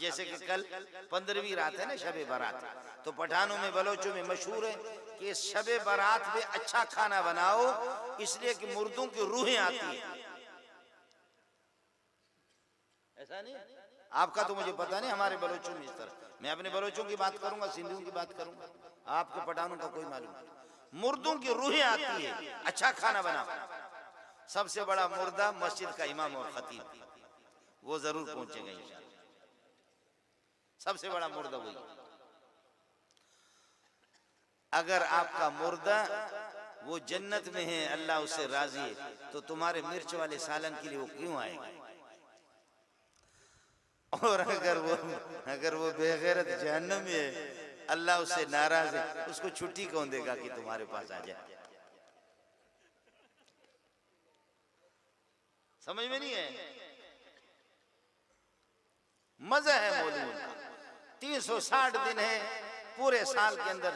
جیسے کہ کل 15ویں رات ہے نا شب برات، تو پٹھانوں میں بلوچوں میں مشہور ہے کہ اس شب برات میں اچھا کھانا بناؤ، اس لیے کہ مردوں کی روحیں آتی ہیں۔ ایسا نہیں آپ کا تو مجھے پتا نہیں، ہمارے بلوچوں میں اس طرح، میں اپنے بلوچوں کی بات کروں گا، سندھیوں کی بات کروں گا، آپ کے پٹھانوں کا کوئی معلوم نہیں۔ مردوں کی روحیں آتی ہے، اچھا کھانا بناؤ۔ سب سے بڑا مردہ مسجد کا امام اور خطیب، وہ ضرور پہنچے گا انشاءاللہ۔ سب سے بڑا مردہ وہی۔ اگر آپ کا مردہ وہ جنت میں ہے، اللہ اس سے راضی ہے، تو تمہارے مرچ والے سالن کے لیے وہ کیوں آئے گا؟ اور اگر وہ بے غیرت جہنم میں ہے، اللہ اس سے ناراض ہے، اس کو چھٹی کون دے گا کہ تمہارے پاس آ جائے؟ سمجھ میں نہیں ہے؟ مزہ ہے مولود کا۔ 360 دن ہے پورے سال کے اندر،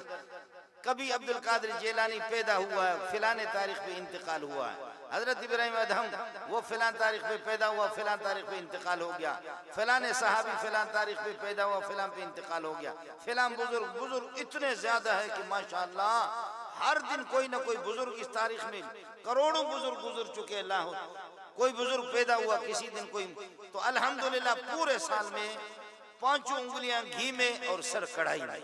کبھی عبد القادر جیلانی پیدا ہوا ہے، فلاں تاریخ پہ انتقال ہوا ہے، حضرت ابراہیم ادہم وہ فلاں تاریخ پہ پیدا ہوا، فلاں تاریخ پہ انتقال ہو گیا، فلاں صحابی فلاں تاریخ پہ پیدا ہوا، فلاں پہ انتقال ہو گیا، فلاں بزرگ اتنے زیادہ ہے کہ ماشاءاللہ ہر دن کوئی نہ کوئی بزرگ، اس تاریخ میں کروڑوں بزرگ گزر چکے، اللہ کوئی بزرگ پیدا ہوا کسی دن کوئی، تو الحمدللہ پورے سال میں 5 انگلیاں گھی میں اور سر کڑھائی میں۔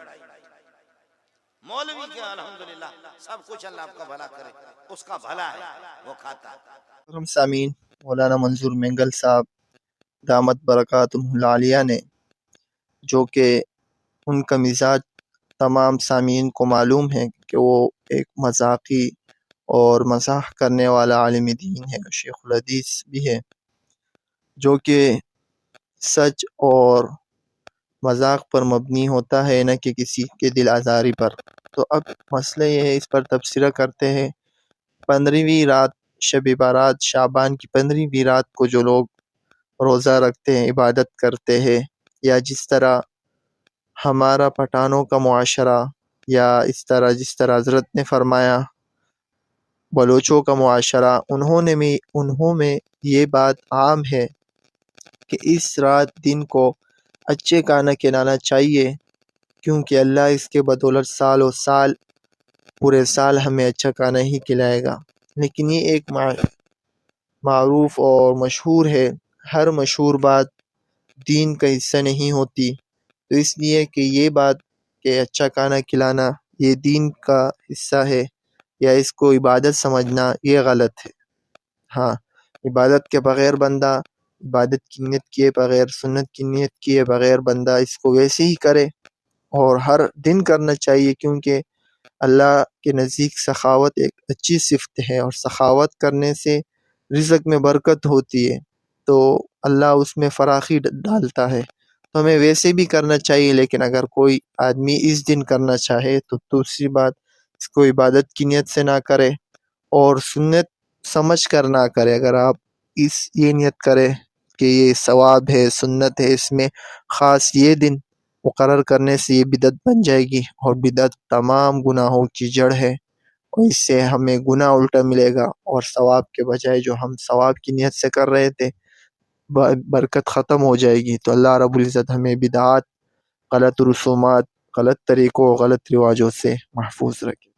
مولوی کیا الحمدللہ سب کچھ اللہ آپ کا بھلا کرے، اس کا بھلا ہے وہ کھاتا ہے۔ ہم سامعین، مولانا منظور مینگل صاحب دامت برکاتہم العالیہ نے، جو کہ ان کا مزاج تمام سامعین کو معلوم ہے کہ وہ ایک مذاقی اور مزاح کرنے والا عالم دین ہے، شیخ الحدیث بھی ہے، جو کہ سچ اور مذاق پر مبنی ہوتا ہے، نہ کہ کسی کے دل آزاری پر۔ تو اب مسئلہ یہ ہے، اس پر تبصرہ کرتے ہیں۔ 15ویں رات شب برات، شعبان کی 15ویں رات کو جو لوگ روزہ رکھتے ہیں، عبادت کرتے ہیں، یا جس طرح ہمارا پٹھانوں کا معاشرہ، یا اس طرح جس طرح حضرت نے فرمایا بلوچوں کا معاشرہ، انہوں میں یہ بات عام ہے کہ اس رات دن کو اچھے کھانا کھلانا چاہیے، کیونکہ اللہ اس کے بدولت سال و سال پورے سال ہمیں اچھا کھانا ہی کھلائے گا۔ لیکن یہ ایک معروف اور مشہور ہے، ہر مشہور بات دین کا حصہ نہیں ہوتی، تو اس لیے کہ یہ بات کہ اچھا کھانا کھلانا یہ دین کا حصہ ہے یا اس کو عبادت سمجھنا، یہ غلط ہے۔ ہاں، عبادت کے بغیر بندہ، عبادت کی نیت کیے بغیر، سنت کی نیت کیے بغیر بندہ اس کو ویسے ہی کرے، اور ہر دن کرنا چاہیے، کیونکہ اللہ کے نزدیک سخاوت ایک اچھی صفت ہے، اور سخاوت کرنے سے رزق میں برکت ہوتی ہے، تو اللہ اس میں فراخی ڈالتا ہے، تو ہمیں ویسے بھی کرنا چاہیے۔ لیکن اگر کوئی آدمی اس دن کرنا چاہے تو دوسری بات، اس کو عبادت کی نیت سے نہ کرے اور سنت سمجھ کر نہ کرے۔ اگر آپ یہ نیت کرے کہ یہ ثواب ہے، سنت ہے، اس میں خاص یہ دن مقرر کرنے سے یہ بدعت بن جائے گی، اور بدعت تمام گناہوں کی جڑ ہے، اور اس سے ہمیں گناہ الٹا ملے گا، اور ثواب کے بجائے جو ہم ثواب کی نیت سے کر رہے تھے برکت ختم ہو جائے گی۔ تو اللہ رب العزت ہمیں بدعات، غلط رسومات، غلط طریقوں، غلط رواجوں سے محفوظ رکھے۔